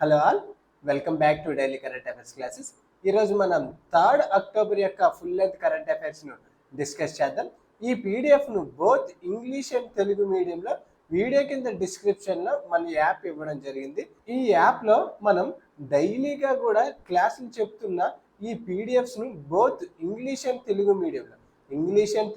Hello all, welcome back to daily current affairs classes. ఈరోజు మనం 3 October యొక్క full length current అఫైర్స్ను discuss చేద్దాం. ఈ పీడిఎఫ్ను బోత్ ఇంగ్లీష్ అండ్ తెలుగు మీడియంలో వీడియో కింద డిస్క్రిప్షన్లో మన యాప్ ఇవ్వడం జరిగింది. ఈ యాప్లో మనం డైలీగా కూడా క్లాసులు చెప్తున్న ఈ పీడిఎఫ్స్ను బోత్ ఇంగ్లీష్ అండ్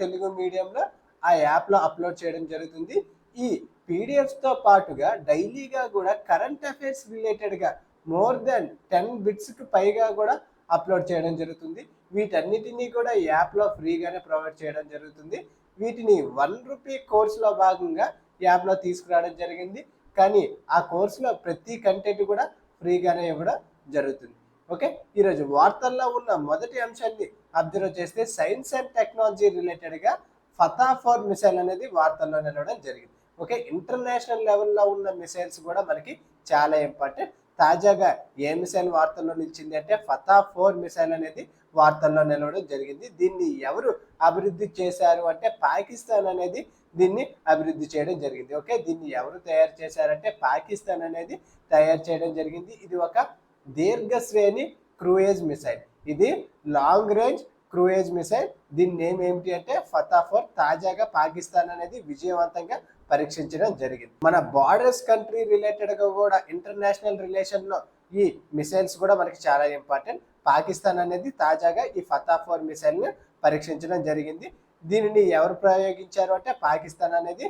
తెలుగు మీడియంలో ఆ యాప్లో అప్లోడ్ చేయడం జరుగుతుంది. ఈ పీడిఎఫ్స్తో పాటుగా డైలీగా కూడా కరెంట్ అఫైర్స్ రిలేటెడ్గా మోర్ దెన్ 10 బిట్స్కి పైగా కూడా అప్లోడ్ చేయడం జరుగుతుంది. వీటన్నిటినీ కూడా యాప్లో ఫ్రీగానే ప్రొవైడ్ చేయడం జరుగుతుంది. వీటిని ₹1 కోర్సులో భాగంగా యాప్లో తీసుకురావడం జరిగింది. కానీ ఆ కోర్సులో ప్రతి కంటెంట్ కూడా ఫ్రీగానే ఇవ్వడం జరుగుతుంది. ఓకే, ఈరోజు వార్తల్లో ఉన్న మొదటి అంశాన్ని అబ్జర్వ్ చేస్తే సైన్స్ అండ్ టెక్నాలజీ రిలేటెడ్గా ఫతా-4 మిసైల్ అనేది వార్తల్లో నిలవడం జరిగింది. ఓకే, ఇంటర్నేషనల్ లెవెల్లో ఉన్న మిసైల్స్ కూడా మనకి చాలా ఇంపార్టెంట్. తాజాగా ఏ మిసైల్ వార్తల్లో నిలిచింది అంటే ఫతా-4 మిసైల్ అనేది వార్తల్లో నిలవడం జరిగింది. దీన్ని ఎవరు అభివృద్ధి చేశారు అంటే పాకిస్తాన్ అనేది దీన్ని అభివృద్ధి చేయడం జరిగింది. ఓకే, దీన్ని ఎవరు తయారు చేశారంటే పాకిస్తాన్ అనేది తయారు చేయడం జరిగింది. ఇది ఒక దీర్ఘ శ్రేణి క్రూయేజ్ మిసైల్. ఇది లాంగ్ రేంజ్ క్రూయేజ్ మిసైల్. దీని నేమ్ ఏమిటి అంటే ఫతా-4. తాజాగా పాకిస్తాన్ అనేది విజయవంతంగా పరీక్షించడం జరిగింది. మన బార్డర్స్ కంట్రీ రిలేటెడ్గా కూడా ఇంటర్నేషనల్ రిలేషన్లో ఈ మిసైల్స్ కూడా మనకి చాలా ఇంపార్టెంట్. పాకిస్తాన్ అనేది తాజాగా ఈ ఫతా-4 మిసైల్ని పరీక్షించడం జరిగింది. దీనిని ఎవరు ప్రయోగించారు అంటే పాకిస్తాన్ అనేది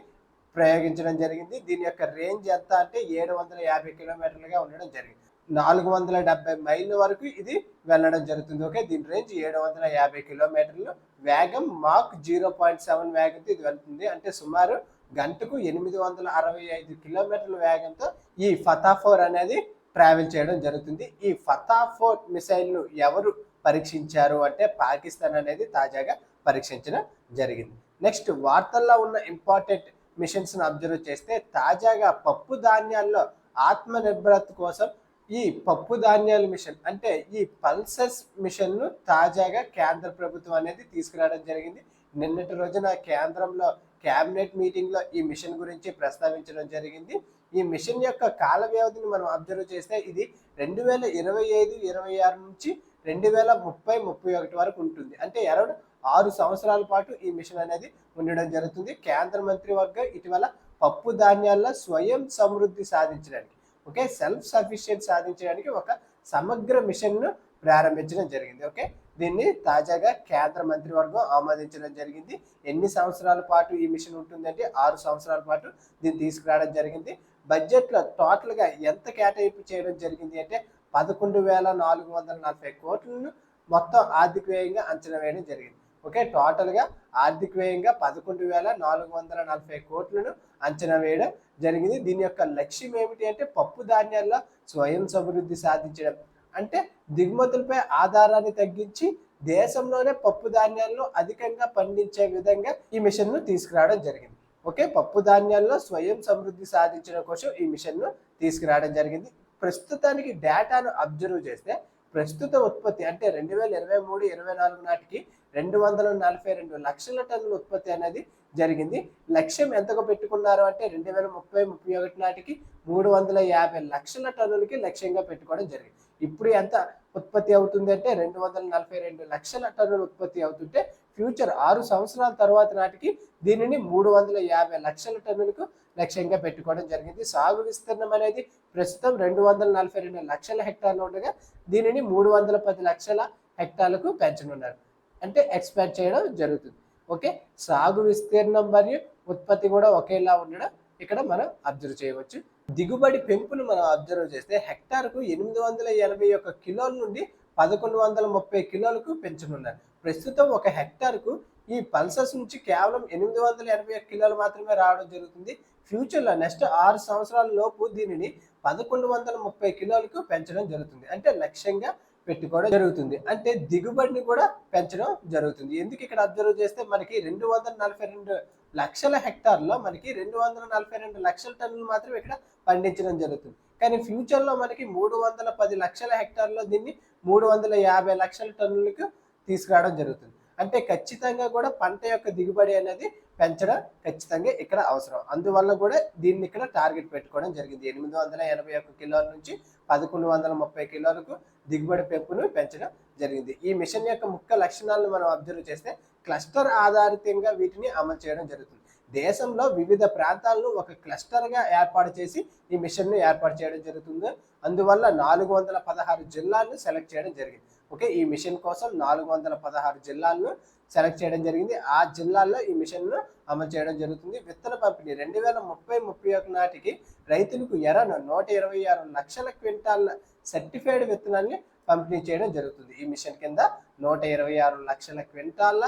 ప్రయోగించడం జరిగింది. దీని యొక్క రేంజ్ ఎంత అంటే 750 కిలోమీటర్లుగా ఉండడం జరిగింది. 470 మైళ్ళ వరకు ఇది వెళ్ళడం జరుగుతుంది. ఓకే, దీని రేంజ్ 750 కిలోమీటర్లు. వేగం మాక్ 0.7 వేగంతో ఇది వెళ్తుంది. అంటే సుమారు గంటకు 865 కిలోమీటర్ల వేగంతో ఈ ఫతా-4 అనేది ట్రావెల్ చేయడం జరుగుతుంది. ఈ ఫతా-4 మిసైల్ను ఎవరు పరీక్షించారు అంటే పాకిస్తాన్ అనేది తాజాగా పరీక్షించడం జరిగింది. నెక్స్ట్ వార్తల్లో ఉన్న ఇంపార్టెంట్ మిషన్స్ను అబ్జర్వ్ చేస్తే తాజాగా పప్పు ధాన్యాల్లో ఆత్మనిర్భరత కోసం ఈ పప్పు ధాన్యాల మిషన్ అంటే ఈ పల్సెస్ మిషన్ను తాజాగా కేంద్ర ప్రభుత్వం అనేది తీసుకురావడం జరిగింది. నిన్నటి రోజున కేంద్రంలో క్యాబినెట్ మీటింగ్లో ఈ మిషన్ గురించి ప్రస్తావించడం జరిగింది. ఈ మిషన్ యొక్క కాల వ్యవధిని మనం అబ్జర్వ్ చేస్తే ఇది 2025-26 నుంచి 2030-31 వరకు ఉంటుంది. అంటే అరౌండ్ 6 సంవత్సరాల పాటు ఈ మిషన్ అనేది ఉండడం జరుగుతుంది. కేంద్ర మంత్రివర్గం ఇటీవల పప్పు ధాన్యాల్లో స్వయం సమృద్ధి సాధించడానికి, ఓకే, సెల్ఫ్ సఫిషియెంట్ సాధించడానికి ఒక సమగ్ర మిషన్ను ప్రారంభించడం జరిగింది. ఓకే, దీన్ని తాజాగా కేంద్ర మంత్రివర్గం ఆమోదించడం జరిగింది. ఎన్ని సంవత్సరాల పాటు ఈ మిషన్ ఉంటుందంటే 6 సంవత్సరాల పాటు దీన్ని తీసుకురావడం జరిగింది. బడ్జెట్లో టోటల్గా ఎంత కేటాయింపు చేయడం జరిగింది అంటే 11,440 కోట్లను మొత్తం ఆర్థిక వ్యయంగా అంచనా వేయడం జరిగింది. ఓకే, టోటల్గా ఆర్థిక వ్యయంగా 11,440 కోట్లను అంచనా వేయడం జరిగింది. దీని యొక్క లక్ష్యం ఏమిటి అంటే పప్పు ధాన్యాల్లో స్వయం సమృద్ధి సాధించడం. అంటే దిగుమతులపై ఆధారాన్ని తగ్గించి దేశంలోనే పప్పు ధాన్యాలను అధికంగా పండించే విధంగా ఈ మిషన్ను తీసుకురావడం జరిగింది. ఓకే, పప్పు ధాన్యాల్లో స్వయం సమృద్ధి సాధించడం కోసం ఈ మిషన్ను తీసుకురావడం జరిగింది. ప్రస్తుతానికి డేటాను అబ్జర్వ్ చేస్తే ప్రస్తుత ఉత్పత్తి అంటే 2023-24 నాటికి 242 లక్షల టన్నుల ఉత్పత్తి అనేది జరిగింది. లక్ష్యం ఎంతగా పెట్టుకున్నారు అంటే 2030-31 నాటికి 350 లక్షల టన్నులకి లక్ష్యంగా పెట్టుకోవడం జరిగింది. ఇప్పుడు ఎంత ఉత్పత్తి అవుతుంది అంటే 242 లక్షల టన్నుల ఉత్పత్తి అవుతుంటే ఫ్యూచర్ 6 సంవత్సరాల తర్వాత నాటికి దీనిని 350 లక్షల టన్నులకు లక్ష్యంగా పెట్టుకోవడం జరిగింది. సాగు విస్తీర్ణం అనేది ప్రస్తుతం 242 లక్షల హెక్టార్లు ఉండగా దీనిని 310 లక్షల హెక్టార్లకు పెంచనున్నారు. అంటే ఎక్స్పాండ్ చేయడం జరుగుతుంది. ఓకే, సాగు విస్తీర్ణం మరియు ఉత్పత్తి కూడా ఒకేలా ఉండడం ఇక్కడ మనం అబ్జర్వ్ చేయవచ్చు. దిగుబడి పెంపును మనం అబ్జర్వ్ చేస్తే హెక్టార్కు 881 కిలోల నుండి 1130 కిలోలకు పెంచనున్నారు. ప్రస్తుతం ఒక హెక్టార్కు ఈ పల్సస్ నుంచి కేవలం 881 కిలోలు మాత్రమే రావడం జరుగుతుంది. ఫ్యూచర్లో నెక్స్ట్ 6 సంవత్సరాల లోపు దీనిని 1130 కిలోలకు పెంచడం జరుగుతుంది. అంటే లక్ష్యంగా పెట్టుకోవడం జరుగుతుంది. అంటే దిగుబడిని కూడా పెంచడం జరుగుతుంది. ఎందుకు ఇక్కడ అబ్జర్వ్ చేస్తే మనకి 242 లక్షల హెక్టార్లో మనకి 242 లక్షల టన్నులు మాత్రం ఇక్కడ పండించడం జరుగుతుంది. కానీ ఫ్యూచర్లో మనకి 310 లక్షల హెక్టార్లో దీన్ని 350 లక్షల టన్నులకు తీసుకురావడం జరుగుతుంది. అంటే ఖచ్చితంగా కూడా పంట యొక్క దిగుబడి అనేది పెంచడం ఖచ్చితంగా ఇక్కడ అవసరం. అందువల్ల కూడా దీన్ని ఇక్కడ టార్గెట్ పెట్టుకోవడం జరిగింది. 881 కిలోల నుంచి 1130 కిలోలకు దిగుబడి పెంపును పెంచడం జరిగింది. ఈ మిషన్ యొక్క ముఖ్య లక్షణాలను మనం అబ్జర్వ్ చేస్తే క్లస్టర్ ఆధారితంగా వీటిని అమలు చేయడం జరుగుతుంది. దేశంలో వివిధ ప్రాంతాలను ఒక క్లస్టర్గా ఏర్పాటు చేసి ఈ మిషన్ను ఏర్పాటు చేయడం జరుగుతుంది. అందువల్ల 416 జిల్లాలను సెలెక్ట్ చేయడం జరిగింది. ఓకే, ఈ మిషన్ కోసం 416 జిల్లాలను సెలెక్ట్ చేయడం జరిగింది. ఆ జిల్లాల్లో ఈ మిషన్ను అమలు చేయడం జరుగుతుంది. విత్తన పంపిణీ 2030-31 నాటికి రైతులకు ఎరను 126 లక్షల క్వింటాల సర్టిఫైడ్ విత్తనాన్ని పంపిణీ చేయడం జరుగుతుంది. ఈ మిషన్ కింద 126 లక్షల క్వింటాల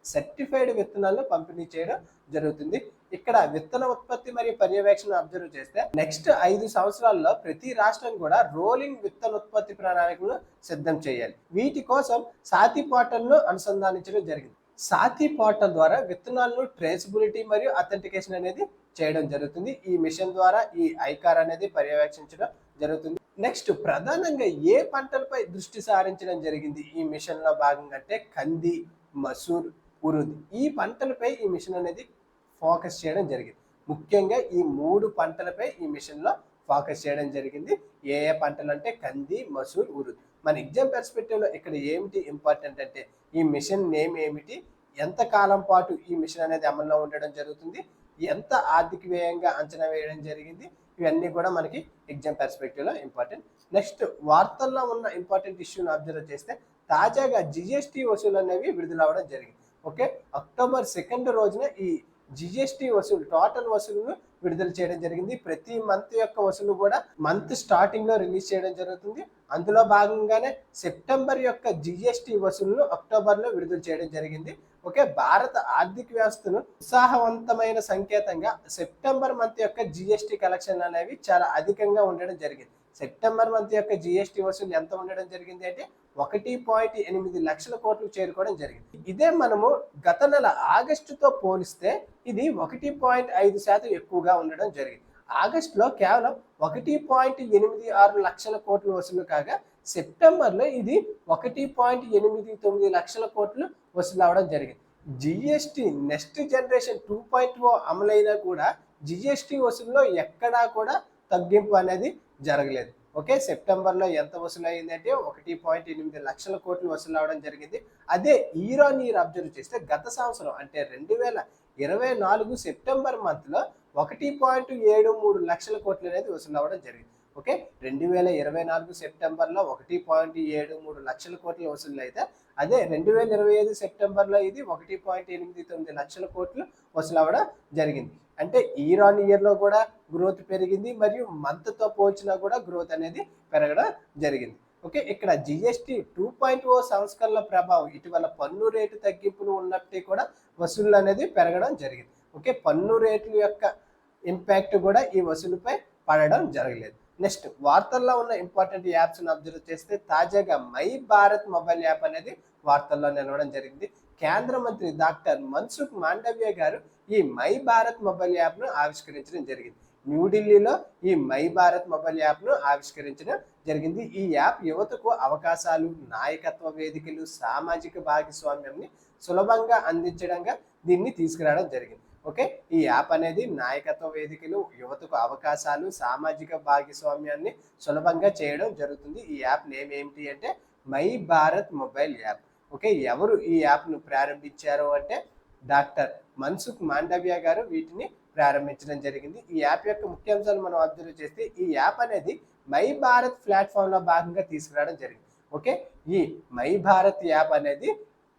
సర్టిఫైడ్ విత్తనాలను పంపిణీ చేయడం జరుగుతుంది. ఇక్కడ విత్తన ఉత్పత్తి మరియు పర్యవేక్షణ అబ్జర్వ్ చేస్తే నెక్స్ట్ 5 సంవత్సరాల్లో ప్రతి రాష్ట్రం కూడా రోలింగ్ విత్తన ఉత్పత్తి ప్రణాళికను సిద్ధం చేయాలి. వీటి కోసం సాతి పోర్టల్ను అనుసంధానించడం జరిగింది. సాతి పోర్టల్ ద్వారా విత్తనాలను ట్రేసబిలిటీ మరియు అథెంటికేషన్ అనేది చేయడం జరుగుతుంది. ఈ మిషన్ ద్వారా ఈ ఐకార్ అనేది పర్యవేక్షించడం జరుగుతుంది. నెక్స్ట్ ప్రధానంగా ఏ పంటలపై దృష్టి సారించడం జరిగింది ఈ మిషన్ లో భాగంగా అంటే కంది, మసూర్, ఉరుద్ ఈ పంటలపై ఈ మిషన్ అనేది ఫోకస్ చేయడం జరిగింది. ముఖ్యంగా ఈ 3 పంటలపై ఈ మిషన్ లో ఫోకస్ చేయడం జరిగింది. ఏ ఏ పంటలు అంటే కంది, మసూర్, ఉరుద్. మన ఎగ్జామ్ పర్స్పెక్టివ్ లో ఇక్కడ ఏమిటి ఇంపార్టెంట్ అంటే ఈ మిషన్ నేమ్ ఏమిటి, ఎంత కాలం పాటు ఈ మిషన్ అనేది అమల్లో ఉండడం జరుగుతుంది, ఎంత ఆర్థిక వ్యయంగా అంచనా వేయడం జరిగింది, ఇవన్నీ కూడా మనకి ఎగ్జామ్ పర్స్పెక్టివ్ లో ఇంపార్టెంట్. నెక్స్ట్ వార్తల్లో ఉన్న ఇంపార్టెంట్ ఇష్యూని అబ్జర్వ్ చేస్తే తాజాగా జిఎస్టీ వసూలు అనేవి విడుదలవ్వడం జరిగింది. ఓకే, అక్టోబర్ 2 రోజున ఈ జిఎస్టీ వసూలు టోటల్ వసూలును విడుదల చేయడం జరిగింది. ప్రతి మంత్ యొక్క వసూలు కూడా మంత్ స్టార్టింగ్ లో రిలీజ్ చేయడం జరుగుతుంది. అందులో భాగంగానే సెప్టెంబర్ యొక్క జిఎస్టీ వసూలును అక్టోబర్ లో విడుదల చేయడం జరిగింది. ఓకే, భారత ఆర్థిక వ్యవస్థను ఉత్సాహవంతమైన సంకేతంగా సెప్టెంబర్ మంత్ యొక్క జిఎస్టీ కలెక్షన్ అనేవి చాలా అధికంగా ఉండడం జరిగింది. సెప్టెంబర్ మంత్ యొక్క జిఎస్టీ వసూలు ఎంత ఉండడం జరిగింది అంటే 1.8 లక్షల కోట్లు చేరుకోవడం జరిగింది. ఇదే మనము గత నెల ఆగస్టుతో పోలిస్తే ఇది 1.5% ఎక్కువగా ఉండడం జరిగింది. ఆగస్టులో కేవలం 1.86 లక్షల కోట్లు వసూలు కాగా సెప్టెంబర్లో ఇది 1.89 లక్షల కోట్లు వసూలు అవడం జరిగింది. జిఎస్టీ నెక్స్ట్ జనరేషన్ 2.0 అమలైనా కూడా జిఎస్టీ వసూలులో ఎక్కడా కూడా తగ్గింపు అనేది జరగలేదు. ఓకే, సెప్టెంబర్లో ఎంత వసూలు అయిందంటే 1.8 లక్షల కోట్లు వసూలు అవడం జరిగింది. అదే ఇయర్ ఆన్ ఇయర్ అబ్జర్వ్ చేస్తే గత సంవత్సరం అంటే 2024 సెప్టెంబర్ మంత్లో 1.73 లక్షల కోట్లు అనేది వసూలు అవ్వడం జరిగింది. ఓకే, 2024 సెప్టెంబర్లో 1.73 లక్షల కోట్లు వసూలు అయితే అదే 2025 సెప్టెంబర్లో ఇది 1.89 లక్షల కోట్లు వసూలు అవ్వడం జరిగింది. అంటే ఇయర్ ఆన్ ఇయర్లో కూడా గ్రోత్ పెరిగింది మరియు మంత్తో పోల్చినా కూడా గ్రోత్ అనేది పెరగడం జరిగింది. ఓకే, ఇక్కడ జిఎస్టీ 2.0 సంస్కరణల ప్రభావం ఇటీవల పన్ను రేటు తగ్గింపులు ఉన్నప్పటికీ కూడా వసూళ్లు అనేది పెరగడం జరిగింది. ఓకే, పన్ను రేట్ల యొక్క ఇంపాక్ట్ కూడా ఈ వసూలుపై పడడం జరగలేదు. నెక్స్ట్ వార్తల్లో ఉన్న ఇంపార్టెంట్ యాప్స్ని అబ్జర్వ్ చేస్తే తాజాగా మై భారత్ మొబైల్ యాప్ అనేది వార్తల్లో నిలవడం జరిగింది. కేంద్ర మంత్రి డాక్టర్ మన్సుఖ్ మాండవ్య గారు ఈ మై భారత్ మొబైల్ యాప్ను ఆవిష్కరించడం జరిగింది. న్యూఢిల్లీలో ఈ మై భారత్ మొబైల్ యాప్ను ఆవిష్కరించడం జరిగింది. ఈ యాప్ యువతకు అవకాశాలు, నాయకత్వ వేదికలు, సామాజిక భాగస్వామ్యాన్ని సులభంగా అందించడంగా దీన్ని తీసుకురావడం జరిగింది. ఓకే, ఈ యాప్ అనేది నాయకత్వ వేదికలు, యువతకు అవకాశాలు, సామాజిక భాగస్వామ్యాన్ని సులభంగా చేయడం జరుగుతుంది. ఈ యాప్ నేమ్ ఏమిటి అంటే my Bharat mobile app. Okay, ఎవరు ఈ యాప్ను ప్రారంభించారు అంటే డాక్టర్ మన్సుఖ్ మాండవ్య గారు వీటిని ప్రారంభించడం జరిగింది. ఈ యాప్ యొక్క ముఖ్యాంశాలు మనం అబ్జర్వ్ చేస్తే ఈ యాప్ అనేది మై భారత్ ప్లాట్ఫామ్లో భాగంగా తీసుకురావడం జరిగింది. ఓకే, ఈ మై భారత్ యాప్ అనేది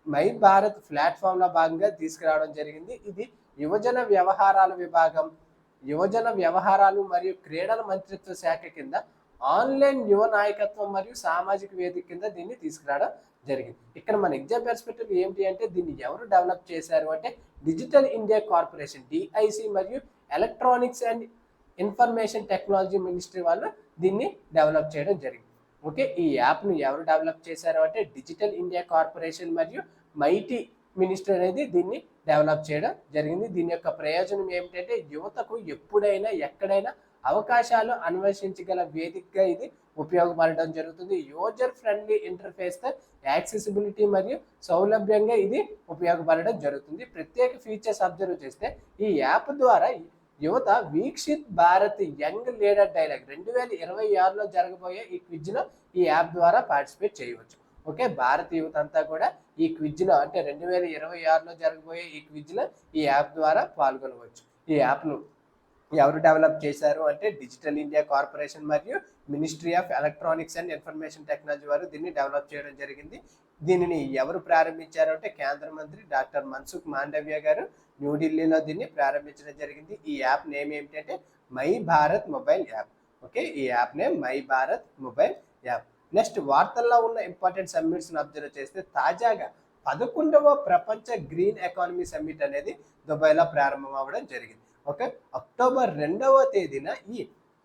మై భారత్ ప్లాట్ఫామ్లో భాగంగా తీసుకురావడం జరిగింది. ఇది యువజన వ్యవహారాల విభాగం, యువజన వ్యవహారాలు మరియు క్రీడల మంత్రిత్వ శాఖ కింద ఆన్లైన్ యువ నాయకత్వం మరియు సామాజిక వేదిక కింద దీన్ని తీసుకురావడం జరిగింది. ఇక్కడ మన ఎగ్జామ్ పర్స్పెక్టివ్ ఏంటి అంటే దీన్ని ఎవరు డెవలప్ చేశారు అంటే డిజిటల్ ఇండియా కార్పొరేషన్ డిఐసి మరియు electronics and information technology ministry వాళ్ళు దీన్ని డెవలప్ చేయడం జరిగింది. ఓకే, ఈ యాప్ను ఎవరు డెవలప్ చేశారు అంటే డిజిటల్ ఇండియా కార్పొరేషన్ మరియు మైటీ మినిస్ట్రీ అనేది దీన్ని డెవలప్ చేయడం జరిగింది. దీని యొక్క ప్రయోజనం ఏమిటంటే యువతకు ఎప్పుడైనా ఎక్కడైనా అవకాశాలు అన్వేషించగల వేదికగా ఇది ఉపయోగపడడం జరుగుతుంది. యూజర్ ఫ్రెండ్లీ ఇంటర్ఫేస్తో యాక్సెసిబిలిటీ మరియు సౌలభ్యంగా ఇది ఉపయోగపడడం జరుగుతుంది. ప్రత్యేక ఫీచర్స్ అబ్జర్వ్ చేస్తే ఈ యాప్ ద్వారా యువత Viksit Bharat young leader dialogue 2026లో జరగబోయే ఈ క్విజ్లో ఈ యాప్ ద్వారా పార్టిసిపేట్ చేయవచ్చు. ఓకే, భారత యువత అంతా కూడా ఈ క్విజ్లో అంటే 2026లో జరగబోయే ఈ క్విజ్లో ఈ యాప్ ద్వారా పాల్గొనవచ్చు. ఈ యాప్ను ఎవరు డెవలప్ చేశారు అంటే డిజిటల్ ఇండియా కార్పొరేషన్ మరియు ministry of electronics and information technology వారు దీన్ని డెవలప్ చేయడం జరిగింది. దీనిని ఎవరు ప్రారంభించారు అంటే కేంద్ర మంత్రి డాక్టర్ మన్సుఖ్ మాండవ్య గారు న్యూఢిల్లీలో దీన్ని ప్రారంభించడం జరిగింది. ఈ యాప్ నేమ్ ఏమిటంటే my Bharat mobile app. Okay, ఈ app name my Bharat mobile app. Next వార్తల్లో ఉన్న ఇంపార్టెంట్ సమ్మిట్స్ని అబ్జర్వ్ చేస్తే తాజాగా 11వ ప్రపంచ గ్రీన్ ఎకానమీ సమ్మిట్ అనేది దుబాయ్లో ప్రారంభం అవ్వడం జరిగింది. ఓకే, అక్టోబర్ 2వ తేదీన ఈ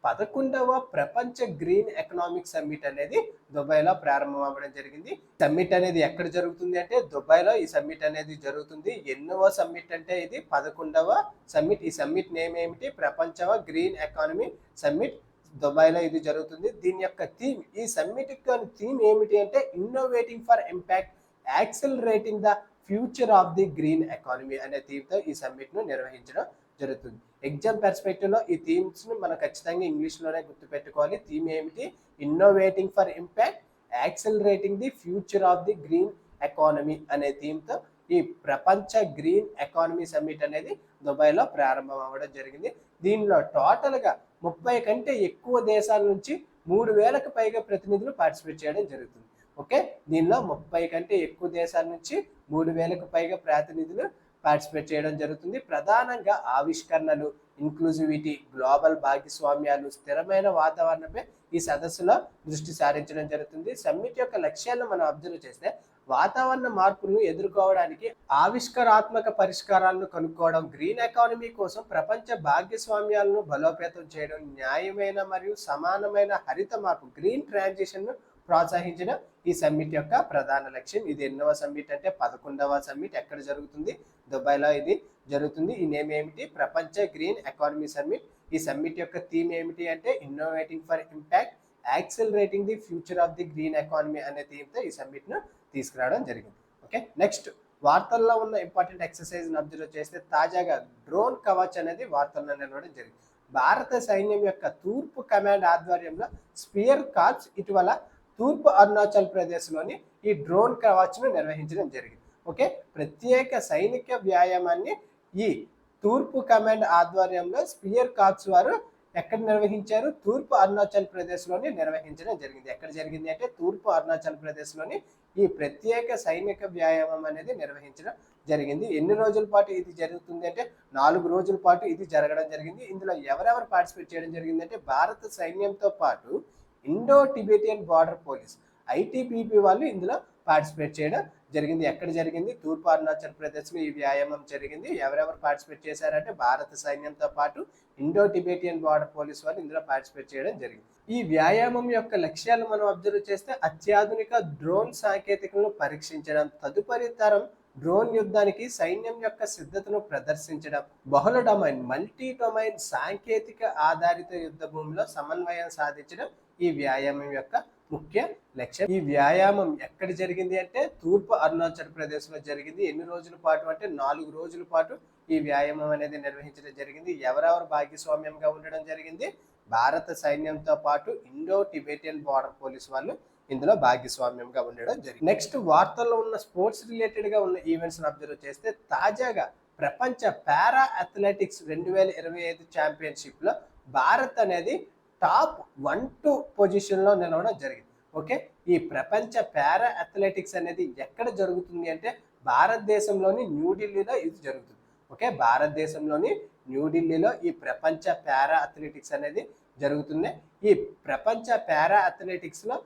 11వ ప్రపంచ గ్రీన్ ఎకనామిక్ సమ్మిట్ అనేది దుబాయ్లో ప్రారంభం అవ్వడం జరిగింది. సమ్మిట్ అనేది ఎక్కడ జరుగుతుంది అంటే దుబాయ్లో ఈ సమ్మిట్ అనేది జరుగుతుంది. ఎన్నవ సమ్మిట్ అంటే ఇది 11వ సమ్మిట్. ఈ సమ్మిట్ నేమ్ ఏమిటి? ప్రపంచ గ్రీన్ ఎకానమీ సమ్మిట్. దుబాయ్లో ఇది జరుగుతుంది. దీని యొక్క థీమ్, ఈ సమ్మిట్ యొక్క థీమ్ ఏమిటి అంటే innovating for impact accelerating the future of the green economy అనే థీమ్తో ఈ సమ్మిట్ను నిర్వహించడం జరుగుతుంది. ఎగ్జామ్ పర్స్పెక్టివ్లో ఈ థీమ్స్ను మనం ఖచ్చితంగా ఇంగ్లీష్లోనే గుర్తుపెట్టుకోవాలి. థీమ్ ఏమిటి? Innovating for impact accelerating the future of the green economy అనే థీమ్తో ఈ ప్రపంచ గ్రీన్ ఎకానమీ సమ్మిట్ అనేది దుబాయ్లో ప్రారంభం అవ్వడం జరిగింది. దీనిలో టోటల్గా 30 కంటే ఎక్కువ దేశాల నుంచి 3000కు పైగా ప్రతినిధులు పార్టిసిపేట్ చేయడం జరుగుతుంది. ఓకే, దీనిలో 30 కంటే ఎక్కువ దేశాల నుంచి 3000కు పైగా ప్రతినిధులు పార్టిసిపేట్ చేయడం జరుగుతుంది. ప్రధానంగా ఆవిష్కరణలు, ఇంక్లూజివిటీ, గ్లోబల్ భాగస్వామ్యాలు, స్థిరమైన వాతావరణంపై ఈ సదస్సులో దృష్టి సారించడం జరుగుతుంది. సమ్మిట్ యొక్క లక్ష్యాలను మనం అబ్జర్వ్ చేస్తే వాతావరణ మార్పులను ఎదుర్కోవడానికి ఆవిష్కరాత్మక పరిష్కారాలను కనుక్కోవడం, గ్రీన్ ఎకానమీ కోసం ప్రపంచ భాగస్వామ్యాలను బలోపేతం చేయడం, న్యాయమైన మరియు సమానమైన హరిత మార్పు గ్రీన్ ట్రాన్సిషన్ను ప్రోత్సహించడం ఈ సమ్మిట్ యొక్క ప్రధాన లక్ష్యం. ఇది ఎన్నవ సమ్మిట్ అంటే 11వ సమ్మిట్. ఎక్కడ జరుగుతుంది? దుబాయ్లో ఇది జరుగుతుంది. ఈ నేమ్ ఏమిటి? ప్రపంచ గ్రీన్ ఎకానమీ సమ్మిట్. ఈ సమ్మిట్ యొక్క థీమ్ ఏమిటి అంటే innovating for impact accelerating the future of the green economy అనే థీమ్తో ఈ సమ్మిట్ను తీసుకురావడం జరిగింది. ఓకే, నెక్స్ట్ వార్తల్లో ఉన్న ఇంపార్టెంట్ ఎక్సర్సైజ్ని అబ్జర్వ్ చేస్తే తాజాగా డ్రోన్ కవచ్ అనేది వార్తల్లో నిలవడం జరిగింది. భారత సైన్యం యొక్క తూర్పు కమాండ్ ఆధ్వర్యంలో స్పియర్ కార్ప్స్ ఇటీవల తూర్పు అరుణాచల్ ప్రదేశ్లోని ఈ డ్రోన్ కవచ్ను నిర్వహించడం జరిగింది. ఓకే, ప్రత్యేక సైనిక వ్యాయామాన్ని ఈ తూర్పు కమాండ్ ఆధ్వర్యంలో స్పియర్ కార్ప్స్ వారు ఎక్కడ నిర్వహించారు? తూర్పు అరుణాచల్ ప్రదేశ్లోని నిర్వహించడం జరిగింది. ఎక్కడ జరిగింది అంటే తూర్పు అరుణాచల్ ప్రదేశ్లోని ఈ ప్రత్యేక సైనిక వ్యాయామం అనేది నిర్వహించడం జరిగింది. ఎన్ని రోజుల పాటు ఇది జరుగుతుంది అంటే 4 రోజుల పాటు ఇది జరగడం జరిగింది. ఇందులో ఎవరెవరు పార్టిసిపేట్ చేయడం జరిగింది అంటే భారత సైన్యంతో పాటు Indo Tibetan border police ITBP వాళ్ళు ఇందులో పార్టిసిపేట్ చేయడం జరిగింది. ఎక్కడ జరిగింది? తూర్పు అరుణాచల్ ప్రదేశ్లో ఈ వ్యాయామం జరిగింది. ఎవరెవరు పార్టిసిపేట్ చేశారంటే భారత సైన్యంతో పాటు ఇండో టిబెటియన్ బార్డర్ పోలీస్ వాళ్ళు ఇందులో పార్టిసిపేట్ చేయడం జరిగింది. ఈ వ్యాయామం యొక్క లక్ష్యాలు మనం అబ్జర్వ్ చేస్తే అత్యాధునిక డ్రోన్ సాంకేతికలను పరీక్షించడం, తదుపరి తరం డ్రోన్ యుద్ధానికి సైన్యం యొక్క సిద్ధతను ప్రదర్శించడం, బహుళ డొమైన్ మల్టీ డొమైన్ సాంకేతిక ఆధారిత యుద్ధ భూమిలో సమన్వయం సాధించడం ఈ వ్యాయామం యొక్క ముఖ్య లక్ష్యం. ఈ వ్యాయామం ఎక్కడ జరిగింది అంటే తూర్పు అరుణాచల్ ప్రదేశ్లో జరిగింది. ఎన్ని రోజుల పాటు అంటే 4 రోజుల పాటు ఈ వ్యాయామం అనేది నిర్వహించడం జరిగింది. ఎవరెవరు భాగస్వామ్యంగా ఉండడం జరిగింది? భారత సైన్యంతో పాటు ఇండో టిబెటియన్ బార్డర్ పోలీస్ వాళ్ళు ఇందులో భాగస్వామ్యంగా ఉండడం జరిగింది. నెక్స్ట్ వార్తల్లో ఉన్న స్పోర్ట్స్ రిలేటెడ్గా ఉన్న ఈవెంట్స్ని అబ్జర్వ్ చేస్తే తాజాగా ప్రపంచ పారా అథ్లెటిక్స్ 2025 ఛాంపియన్షిప్లో భారత్ అనేది టాప్ 1-2 పొజిషన్లో నిలవడం జరిగింది. ఓకే, ఈ ప్రపంచ పారా అథ్లెటిక్స్ అనేది ఎక్కడ జరుగుతుంది అంటే భారతదేశంలోని న్యూఢిల్లీలో ఇది జరుగుతుంది. ఓకే, భారతదేశంలోని న్యూఢిల్లీలో ఈ ప్రపంచ పారా అథ్లెటిక్స్ అనేది జరుగుతుంది. ఈ ప్రపంచ పారా అథ్లెటిక్స్లో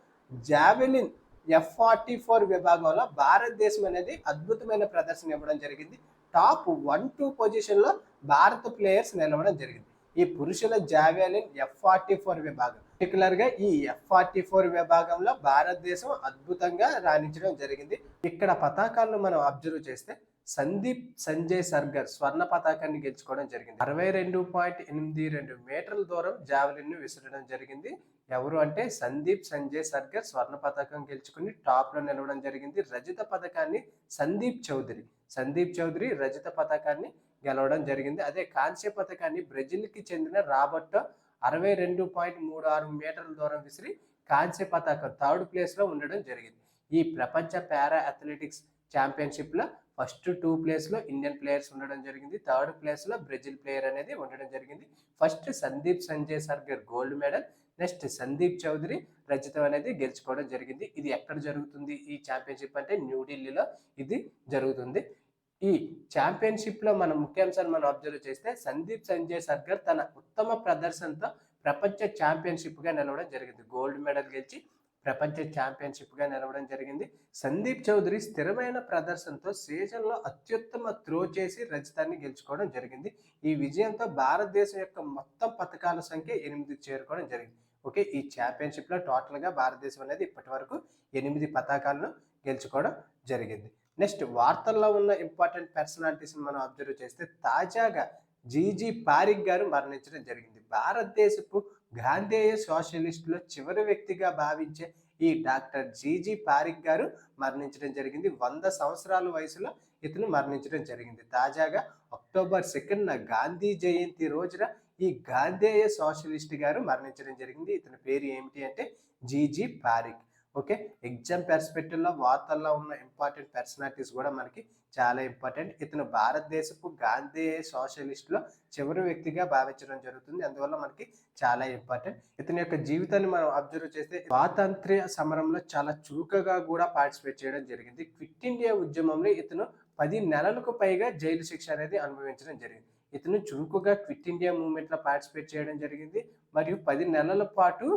జావెలిన్ F44 విభాగంలో భారతదేశం అనేది అద్భుతమైన ప్రదర్శన ఇవ్వడం జరిగింది. టాప్ 1-2 పొజిషన్లో భారత ప్లేయర్స్ నిలవడం జరిగింది. ఈ పురుషుల జావెలిన్ F44 విభాగం పర్టికులర్గా ఈ F44 విభాగంలో భారతదేశం అద్భుతంగా రాణించడం జరిగింది. ఇక్కడ పతాకాలను మనం అబ్జర్వ్ చేస్తే సందీప్ సంజయ్ సర్గర్ స్వర్ణ పతాకాన్ని గెలుచుకోవడం జరిగింది. 62.82 మీటర్ల దూరం జావెలిన్ ను విసరడం జరిగింది. ఎవరు అంటే సందీప్ సంజయ్ సర్గర్ స్వర్ణ పతాకం గెలుచుకుని టాప్ లో నిలవడం జరిగింది. రజత పథకాన్ని సందీప్ చౌదరి రజత పథకాన్ని గెలవడం జరిగింది. అదే కాంస్య పథకాన్ని బ్రెజిల్ కి చెందిన రాబర్టో 62.36 మీటర్ల దూరం విసిరి కాంస్య పతాకం థర్డ్ ప్లేస్ లో ఉండడం జరిగింది. ఈ ప్రపంచ పారా అథ్లెటిక్స్ ఛాంపియన్షిప్ లో ఫస్ట్ 2 ప్లేస్ లో ఇండియన్ ప్లేయర్స్ ఉండడం జరిగింది. థర్డ్ ప్లేస్ లో బ్రెజిల్ ప్లేయర్ అనేది ఉండడం జరిగింది. First Sandeep Sanjay Sargar gold medal, next Sandeep Chaudhary రజతం అనేది గెలుచుకోవడం జరిగింది. ఇది ఎక్కడ జరుగుతుంది ఈ ఛాంపియన్షిప్ అంటే న్యూఢిల్లీలో ఇది జరుగుతుంది. ఈ ఛాంపియన్షిప్ లో మనం ముఖ్యాంశాలు మనం అబ్జర్వ్ చేస్తే సందీప్ సంజయ్ సర్గర్ తన ఉత్తమ ప్రదర్శనతో ప్రపంచ ఛాంపియన్షిప్ గా నిలవడం జరిగింది. గోల్డ్ మెడల్ గెలిచి ప్రపంచ ఛాంపియన్షిప్ గా నిలవడం జరిగింది. సందీప్ చౌదరి స్థిరమైన ప్రదర్శనతో సీజన్ లో అత్యుత్తమ త్రో చేసి రజతాన్ని గెలుచుకోవడం జరిగింది. ఈ విజయంతో భారతదేశం యొక్క మొత్తం పథకాల సంఖ్య 8 చేరుకోవడం జరిగింది. ఓకే, ఈ ఛాంపియన్షిప్ లో టోటల్ గా భారతదేశం అనేది ఇప్పటి వరకు 8 పథకాలను గెలుచుకోవడం జరిగింది. నెక్స్ట్ వార్తల్లో ఉన్న ఇంపార్టెంట్ పర్సనాలిటీస్ మనం అబ్జర్వ్ చేస్తే తాజాగా జీజీ పారిక్ గారు మరణించడం జరిగింది. భారతదేశపు గాంధేయ సోషలిస్టులో చివరి వ్యక్తిగా భావించే ఈ డాక్టర్ జీజీ పారిక్ గారు మరణించడం జరిగింది. 100 సంవత్సరాల వయసులో ఇతను మరణించడం జరిగింది. తాజాగా అక్టోబర్ 2న గాంధీ జయంతి రోజున ఈ గాంధేయ సోషలిస్ట్ గారు మరణించడం జరిగింది. ఇతని పేరు ఏమిటి అంటే GG Parikh. Okay, exam perspective లో వార్తల్లో ఉన్న ఇంపార్టెంట్ పర్సనాలిటీస్ కూడా మనకి చాలా ఇంపార్టెంట్. ఇతను భారతదేశపు గాంధేయ సోషలిస్ట్ లో చివరి వ్యక్తిగా భావించడం జరుగుతుంది. అందువల్ల మనకి చాలా ఇంపార్టెంట్. ఇతని యొక్క జీవితాన్ని మనం అబ్జర్వ్ చేస్తే స్వాతంత్ర్య సమరంలో చాలా చురుకుగా కూడా పార్టిసిపేట్ చేయడం జరిగింది. క్విట్ ఇండియా ఉద్యమంలో ఇతను 10 నెలలకు పైగా జైలు శిక్ష అనేది అనుభవించడం జరిగింది. ఇతను చురుకుగా క్విట్ ఇండియా మూవ్మెంట్ లో పార్టిసిపేట్ చేయడం జరిగింది మరియు 10 నెలల పాటు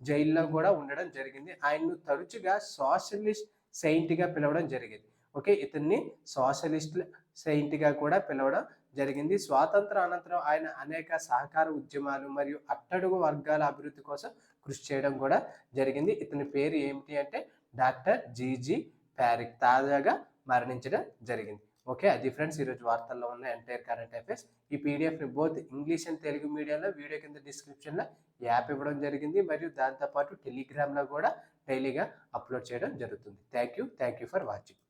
జైల్లో కూడా ఉండడం జరిగింది. ఆయన్ను తరచుగా సోషలిస్ట్ సెయింట్ గా పిలవడం జరిగింది. ఓకే, ఇతన్ని సోషలిస్ట్ సెయింట్ గా కూడా పిలవడం జరిగింది. స్వాతంత్ర అనంతరం ఆయన అనేక సహకార ఉద్యమాలు మరియు అట్టడుగు వర్గాల అభివృద్ధి కోసం కృషి చేయడం కూడా జరిగింది. ఇతని పేరు ఏమిటి అంటే డాక్టర్ జీజీ పారిక్. తాజాగా మరణించడం జరిగింది. ఓకే, అది ఫ్రెండ్స్ ఈరోజు వార్తల్లో ఉన్న ఎంటైర్ కరెంట్ అఫైర్స్. ఈ పీడిఎఫ్ని బోత్ ఇంగ్లీష్ అండ్ తెలుగు మీడియంలో వీడియో కింద డిస్క్రిప్షన్లో యాప్ ఇవ్వడం జరిగింది మరియు దాంతోపాటు టెలిగ్రామ్లో కూడా డైలీగా అప్లోడ్ చేయడం జరుగుతుంది. Thank you for watching.